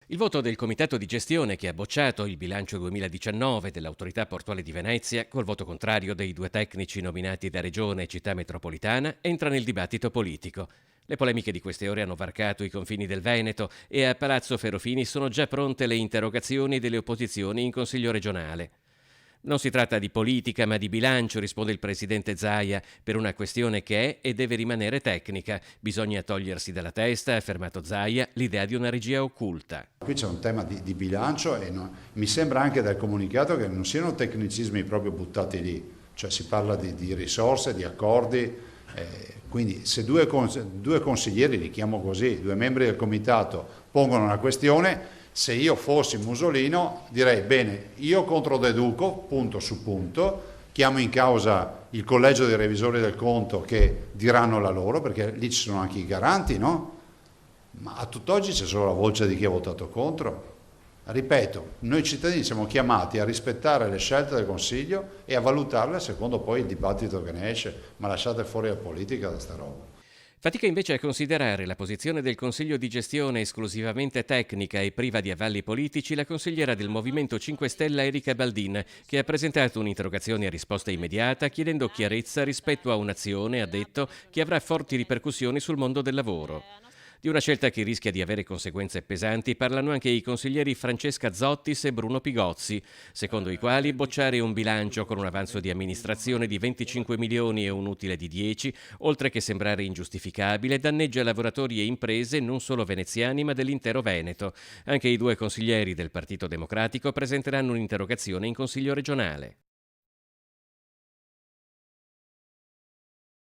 Il voto del comitato di gestione che ha bocciato il bilancio 2019 dell'Autorità Portuale di Venezia, col voto contrario dei due tecnici nominati da Regione e Città Metropolitana, entra nel dibattito politico. Le polemiche di queste ore hanno varcato i confini del Veneto e a Palazzo Ferofini sono già pronte le interrogazioni delle opposizioni in Consiglio regionale. Non si tratta di politica ma di bilancio, risponde il presidente Zaia, per una questione che è e deve rimanere tecnica. Bisogna togliersi dalla testa, ha affermato Zaia, l'idea di una regia occulta. Qui c'è un tema di bilancio e mi sembra anche dal comunicato che non siano tecnicismi proprio buttati lì, cioè si parla di risorse, di accordi, quindi se due consiglieri, li chiamo così, due membri del comitato pongono una questione, se io fossi Musolino direi bene, io controdeduco punto su punto, chiamo in causa il collegio dei revisori del conto che diranno la loro, perché lì ci sono anche i garanti, no? Ma a tutt'oggi c'è solo la voce di chi ha votato contro. Ripeto, noi cittadini siamo chiamati a rispettare le scelte del Consiglio e a valutarle secondo poi il dibattito che ne esce, ma lasciate fuori la politica da sta roba. Fatica invece a considerare la posizione del Consiglio di gestione esclusivamente tecnica e priva di avalli politici la consigliera del Movimento 5 Stelle Erika Baldin, che ha presentato un'interrogazione a risposta immediata chiedendo chiarezza rispetto a un'azione, ha detto, che avrà forti ripercussioni sul mondo del lavoro. Di una scelta che rischia di avere conseguenze pesanti parlano anche i consiglieri Francesca Zottis e Bruno Pigozzi, secondo i quali bocciare un bilancio con un avanzo di amministrazione di 25 milioni e un utile di 10, oltre che sembrare ingiustificabile, danneggia lavoratori e imprese non solo veneziani ma dell'intero Veneto. Anche i due consiglieri del Partito Democratico presenteranno un'interrogazione in Consiglio regionale.